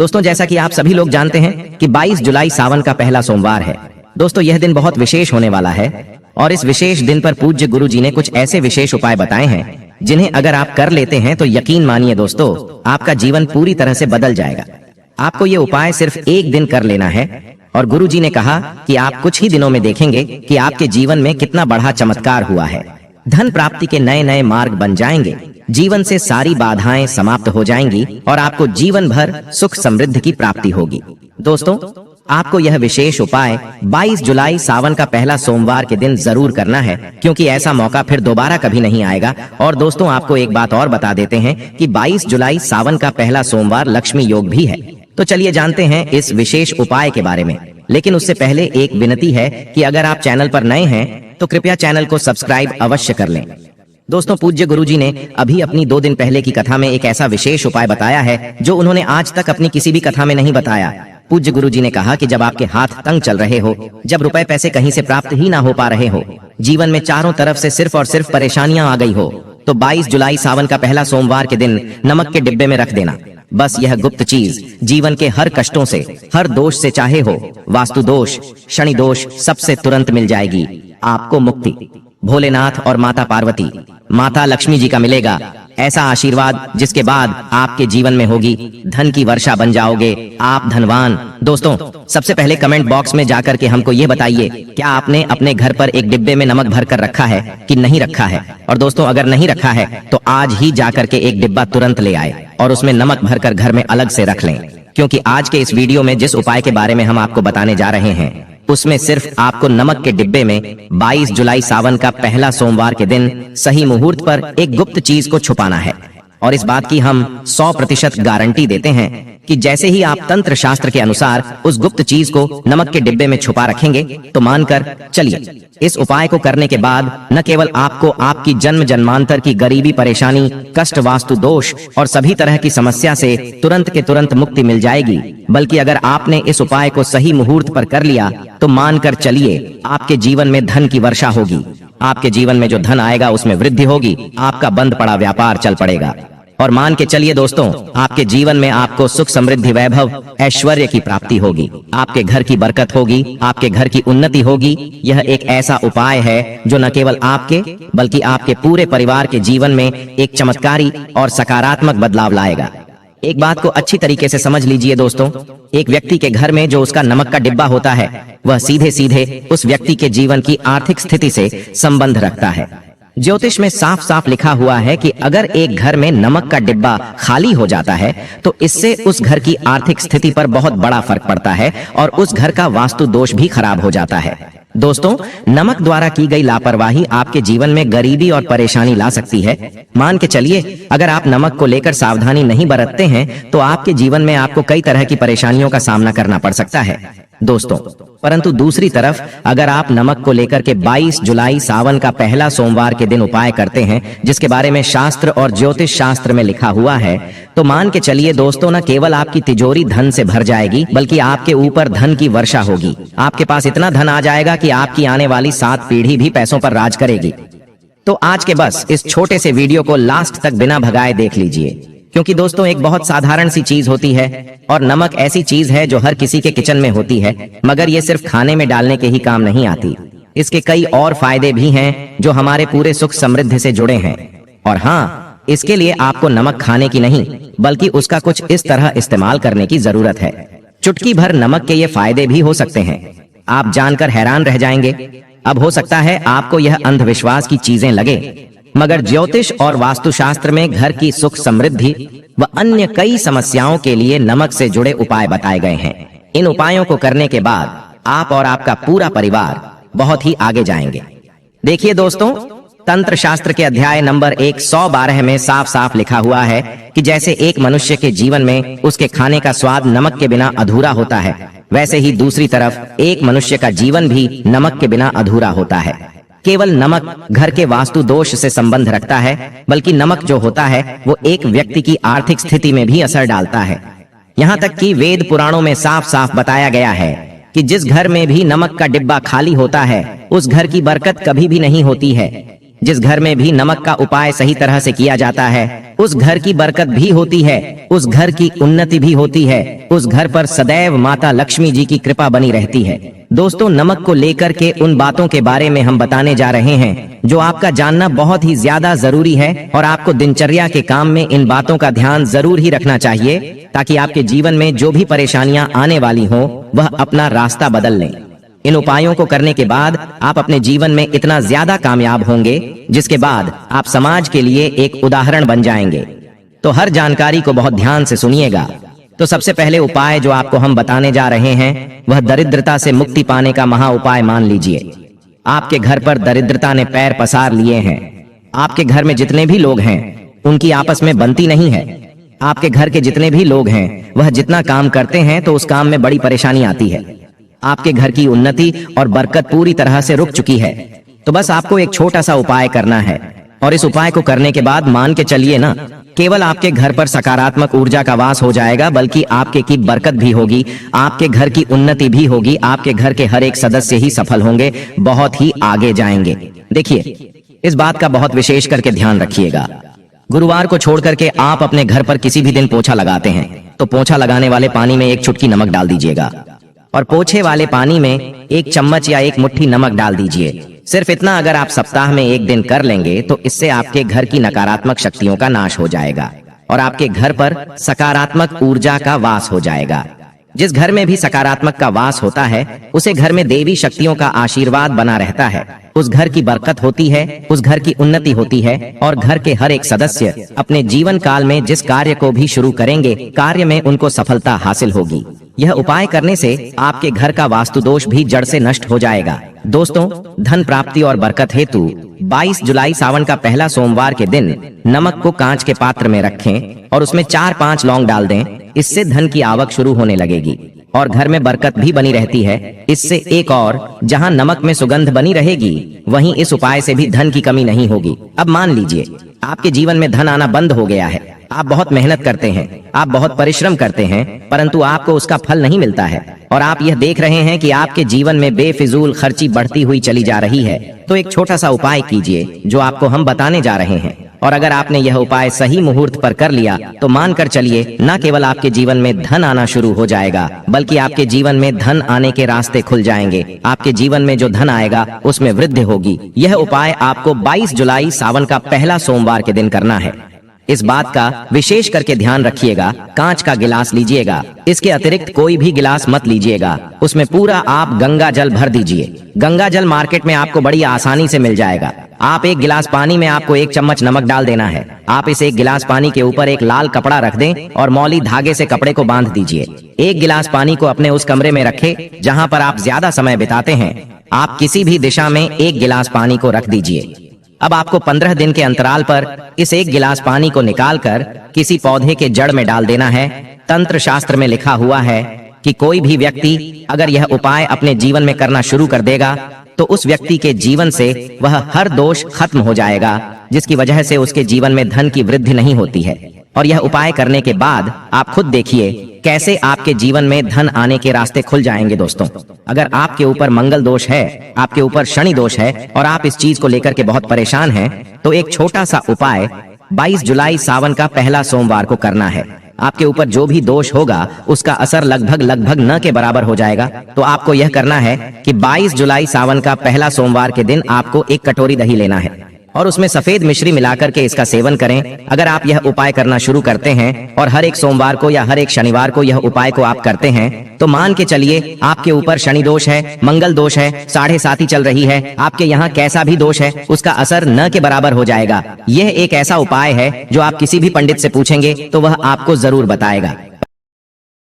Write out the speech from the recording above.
दोस्तों जैसा कि आप सभी लोग जानते हैं कि 22 जुलाई सावन का पहला सोमवार है। दोस्तों यह दिन बहुत विशेष होने वाला है और इस विशेष दिन पर पूज्य गुरु जी ने कुछ ऐसे विशेष उपाय बताए हैं जिन्हें अगर आप कर लेते हैं तो यकीन मानिए दोस्तों आपका जीवन पूरी तरह से बदल जाएगा। आपको ये उपाय सिर्फ एक दिन कर लेना है और गुरु जी ने कहा कि आप कुछ ही दिनों में देखेंगे कि आपके जीवन में कितना बड़ा चमत्कार हुआ है। धन प्राप्ति के नए नए मार्ग बन जाएंगे, जीवन से सारी बाधाएं समाप्त हो जाएंगी और आपको जीवन भर सुख समृद्धि की प्राप्ति होगी। दोस्तों आपको यह विशेष उपाय 22 जुलाई सावन का पहला सोमवार के दिन जरूर करना है, क्योंकि ऐसा मौका फिर दोबारा कभी नहीं आएगा। और दोस्तों आपको एक बात और बता देते हैं कि 22 जुलाई सावन का पहला सोमवार लक्ष्मी योग भी है। तो चलिए जानते हैं इस विशेष उपाय के बारे में। लेकिन उससे पहले एक विनती है कि अगर आप चैनल पर नए हैं तो कृपया चैनल को सब्सक्राइब अवश्य कर लें। दोस्तों पूज्य गुरुजी ने अभी अपनी 2 दिन पहले की कथा में एक ऐसा विशेष उपाय बताया है जो उन्होंने आज तक अपनी किसी भी कथा में नहीं बताया। पूज्य गुरुजी ने कहा कि जब आपके हाथ तंग चल रहे हो, जब रुपए पैसे कहीं से प्राप्त ही ना हो पा रहे हो, जीवन में चारों तरफ से सिर्फ और सिर्फ परेशानियां आ गई हो, तो 22 जुलाई सावन का पहला सोमवार के दिन नमक के डिब्बे में रख देना। बस यह गुप्त चीज जीवन के हर कष्टों से, हर दोष से, चाहे हो वास्तु दोष, शनि दोष, सबसे तुरंत मिल जाएगी आपको मुक्ति। भोलेनाथ और माता पार्वती, माता लक्ष्मी जी का मिलेगा ऐसा आशीर्वाद जिसके बाद आपके जीवन में होगी धन की वर्षा, बन जाओगे आप धनवान। दोस्तों सबसे पहले कमेंट बॉक्स में जाकर के हमको ये बताइए, क्या आपने अपने घर पर एक डिब्बे में नमक भर कर रखा है कि नहीं रखा है? और दोस्तों अगर नहीं रखा है तो आज ही जाकर के एक डिब्बा तुरंत ले आए और उसमें नमक भरकर घर में अलग से रख लें, क्योंकि आज के इस वीडियो में जिस उपाय के बारे में हम आपको बताने जा रहे हैं उसमें सिर्फ आपको नमक के डिब्बे में 22 जुलाई सावन का पहला सोमवार के दिन सही मुहूर्त पर एक गुप्त चीज को छुपाना है। और इस बात की हम 100% गारंटी देते हैं कि जैसे ही आप तंत्र शास्त्र के अनुसार उस गुप्त चीज को नमक के डिब्बे में छुपा रखेंगे तो मानकर चलिए इस उपाय को करने के बाद न केवल आपको आपकी जन्म जन्मांतर की गरीबी, परेशानी, कष्ट, वास्तु दोष और सभी तरह की समस्या से तुरंत के तुरंत मुक्ति मिल जाएगी, बल्कि अगर आपने इस उपाय को सही मुहूर्त पर कर लिया तो मानकर चलिए आपके जीवन में धन की वर्षा होगी। आपके जीवन में जो धन आएगा उसमें वृद्धि होगी, आपका बंद पड़ा व्यापार चल पड़ेगा। और मान के चलिए दोस्तों आपके जीवन में आपको सुख समृद्धि, वैभव, ऐश्वर्य की प्राप्ति होगी, आपके घर की बरकत होगी, आपके घर की उन्नति होगी। यह एक ऐसा उपाय है जो न केवल आपके बल्कि आपके पूरे परिवार के जीवन में एक चमत्कारी और सकारात्मक बदलाव लाएगा। एक बात को अच्छी तरीके से समझ लीजिए दोस्तों, एक व्यक्ति के घर में जो उसका नमक का डिब्बा होता है वह सीधे सीधे उस व्यक्ति के जीवन की आर्थिक स्थिति से संबंध रखता है। ज्योतिष में साफ साफ लिखा हुआ है कि अगर एक घर में नमक का डिब्बा खाली हो जाता है तो इससे उस घर की आर्थिक स्थिति पर बहुत बड़ा फर्क पड़ता है और उस घर का वास्तु दोष भी खराब हो जाता है। दोस्तों नमक द्वारा की गई लापरवाही आपके जीवन में गरीबी और परेशानी ला सकती है। मान के चलिए अगर आप नमक को लेकर सावधानी नहीं बरतते हैं तो आपके जीवन में आपको कई तरह की परेशानियों का सामना करना पड़ सकता है दोस्तों। परंतु दूसरी तरफ अगर आप नमक को लेकर के 22 जुलाई सावन का पहला सोमवार के दिन उपाय करते हैं जिसके बारे में शास्त्र और ज्योतिष शास्त्र में लिखा हुआ है, तो मान के चलिए दोस्तों न केवल आपकी तिजोरी धन से भर जाएगी बल्कि आपके ऊपर धन की वर्षा होगी। आपके पास इतना धन आ जाएगा कि आपकी आने वाली 7 पीढ़ी भी पैसों पर राज करेगी। तो आज के बस इस छोटे से वीडियो को लास्ट तक बिना भगाए देख लीजिए, क्योंकि दोस्तों एक बहुत साधारण सी चीज होती है और नमक ऐसी चीज है जो हर किसी के किचन में होती है, मगर ये सिर्फ खाने में डालने के ही काम नहीं आती। इसके कई और फायदे भी हैं जो हमारे पूरे सुख समृद्धि से जुड़े हैं। और हाँ, इसके लिए आपको नमक खाने की नहीं बल्कि उसका कुछ इस तरह इस्तेमाल करने की जरूरत है। चुटकी भर नमक के ये फायदे भी हो सकते हैं, आप जानकर हैरान रह जाएंगे। अब हो सकता है आपको यह अंधविश्वास की चीजें लगे, मगर ज्योतिष और वास्तुशास्त्र में घर की सुख समृद्धि व अन्य कई समस्याओं के लिए नमक से जुड़े उपाय बताए गए हैं। इन उपायों को करने के बाद आप और आपका पूरा परिवार बहुत ही आगे जाएंगे। देखिए दोस्तों, तंत्र शास्त्र के अध्याय नंबर 112 में साफ साफ लिखा हुआ है कि जैसे एक मनुष्य के जीवन में उसके खाने का स्वाद नमक के बिना अधूरा होता है, वैसे ही दूसरी तरफ एक मनुष्य का जीवन भी नमक के बिना अधूरा होता है। केवल नमक घर के वास्तु दोष से संबंध रखता है, बल्कि नमक जो होता है वो एक व्यक्ति की आर्थिक स्थिति में भी असर डालता है। यहाँ तक कि वेद पुराणों में साफ साफ बताया गया है कि जिस घर में भी नमक का डिब्बा खाली होता है उस घर की बरकत कभी भी नहीं होती है। जिस घर में भी नमक का उपाय सही तरह से किया जाता है, उस घर की बरकत भी होती है, उस घर की उन्नति भी होती है, उस घर पर सदैव माता लक्ष्मी जी की कृपा बनी रहती है। दोस्तों, नमक को लेकर के उन बातों के बारे में हम बताने जा रहे हैं जो आपका जानना बहुत ही ज्यादा जरूरी है, और आपको दिनचर्या के काम में इन बातों का ध्यान जरूर ही रखना चाहिए, ताकि आपके जीवन में जो भी परेशानियां आने वाली हो वह अपना रास्ता बदल लें। इन उपायों को करने के बाद आप अपने जीवन में इतना ज्यादा कामयाब होंगे, जिसके बाद आप समाज के लिए एक उदाहरण बन जाएंगे। तो हर जानकारी को बहुत ध्यान से सुनिएगा। तो सबसे पहले उपाय जो आपको हम बताने जा रहे हैं वह दरिद्रता से मुक्ति पाने का महा उपाय मान लीजिए। आपके घर पर दरिद्रता ने पैर पसार लिए हैं। आपके घर में जितने भी लोग हैं उनकी आपस में बनती नहीं है। आपके घर के जितने भी लोग हैं वह जितना काम करते हैं तो उस काम में बड़ी परेशानी आती है। आपके घर की उन्नति और बरकत पूरी तरह से रुक चुकी है। तो बस आपको एक छोटा सा उपाय करना है, और इस उपाय को करने के बाद मान के चलिए ना, केवल आपके घर पर सकारात्मक ऊर्जा का वास हो जाएगा, बल्कि आपके की बरकत भी होगी, आपके घर की उन्नति भी होगी, आपके घर के हर एक सदस्य ही सफल होंगे, बहुत ही आगे जाएंगे। देखिए, इस बात का बहुत विशेष करके ध्यान रखिएगा। गुरुवार को छोड़ करके आप अपने घर पर किसी भी दिन पोछा लगाते हैं, तो पोछा लगाने वाले पानी में एक चुटकी नमक डाल दीजिएगा, और पोछे वाले पानी में एक चम्मच या एक मुट्ठी नमक डाल दीजिए। सिर्फ इतना अगर आप सप्ताह में एक दिन कर लेंगे तो इससे आपके घर की नकारात्मक शक्तियों का नाश हो जाएगा और आपके घर पर सकारात्मक ऊर्जा का वास हो जाएगा। जिस घर में भी सकारात्मक का वास होता है उसे घर में देवी शक्तियों का आशीर्वाद बना रहता है, उस घर की बरकत होती है, उस घर की उन्नति होती है, और घर के हर एक सदस्य अपने जीवन काल में जिस कार्य को भी शुरू करेंगे, कार्य में उनको सफलता हासिल होगी। यह उपाय करने से आपके घर का वास्तु दोष भी जड़ से नष्ट हो जाएगा। दोस्तों, धन प्राप्ति और बरकत हेतु 22 जुलाई सावन का पहला सोमवार के दिन नमक को कांच के पात्र में रखें और उसमें 4-5 लौंग डाल दें। इससे धन की आवक शुरू होने लगेगी और घर में बरकत भी बनी रहती है। इससे एक और, जहां नमक में सुगंध बनी रहेगी वहीं इस उपाय से भी धन की कमी नहीं होगी। अब मान लीजिए आपके जीवन में धन आना बंद हो गया है, आप बहुत मेहनत करते हैं, आप बहुत परिश्रम करते हैं, परंतु आपको उसका फल नहीं मिलता है, और आप यह देख रहे हैं कि आपके जीवन में बेफिजूल खर्ची बढ़ती हुई चली जा रही है। तो एक छोटा सा उपाय कीजिए जो आपको हम बताने जा रहे हैं, और अगर आपने यह उपाय सही मुहूर्त पर कर लिया तो मानकर चलिए न केवल आपके जीवन में धन आना शुरू हो जाएगा, बल्कि आपके जीवन में धन आने के रास्ते खुल जाएंगे। आपके जीवन में जो धन आएगा उसमें वृद्धि होगी। यह उपाय आपको 22 जुलाई सावन का पहला सोमवार के दिन करना है। इस बात का विशेष करके ध्यान रखिएगा। कांच का गिलास लीजिएगा, इसके अतिरिक्त कोई भी गिलास मत लीजिएगा। उसमें पूरा आप गंगा जल भर दीजिए। गंगा जल मार्केट में आपको बड़ी आसानी से मिल जाएगा। आप एक गिलास पानी में आपको 1 चम्मच नमक डाल देना है। आप इस 1 गिलास पानी के ऊपर एक लाल कपड़ा रख दें और मौली धागे से कपड़े को बांध दीजिए। 1 गिलास पानी को अपने उस कमरे में रखें जहां पर आप ज्यादा समय बिताते हैं। आप किसी भी दिशा में 1 गिलास पानी को रख दीजिए। अब आपको 15 दिन के अंतराल पर इस 1 गिलास पानी को निकालकर किसी पौधे के जड़ में डाल देना है। तंत्र शास्त्र में लिखा हुआ है कि कोई भी व्यक्ति अगर यह उपाय अपने जीवन में करना शुरू कर देगा तो उस व्यक्ति के जीवन से वह हर दोष खत्म हो जाएगा, जिसकी वजह से उसके जीवन में धन की वृद्धि नहीं होती है। और यह उपाय करने के बाद आप खुद देखिए कैसे आपके जीवन में धन आने के रास्ते खुल जाएंगे। दोस्तों, अगर आपके ऊपर मंगल दोष है, आपके ऊपर शनि दोष है और आप इस चीज को लेकर के बहुत परेशान हैं, तो एक छोटा सा उपाय 22 जुलाई सावन का पहला सोमवार को करना है। आपके ऊपर जो भी दोष होगा उसका असर लगभग न के बराबर हो जाएगा। तो आपको यह करना है कि 22 जुलाई सावन का पहला सोमवार के दिन आपको 1 कटोरी दही लेना है और उसमें सफेद मिश्री मिलाकर के इसका सेवन करें। अगर आप यह उपाय करना शुरू करते हैं और हर एक सोमवार को या हर एक शनिवार को यह उपाय को आप करते हैं, तो मान के चलिए आपके ऊपर शनि दोष है, मंगल दोष है, 7.5 चल रही है, आपके यहाँ कैसा भी दोष है उसका असर न के बराबर हो जाएगा। यह एक ऐसा उपाय है जो आप किसी भी पंडित से पूछेंगे तो वह आपको जरूर बताएगा।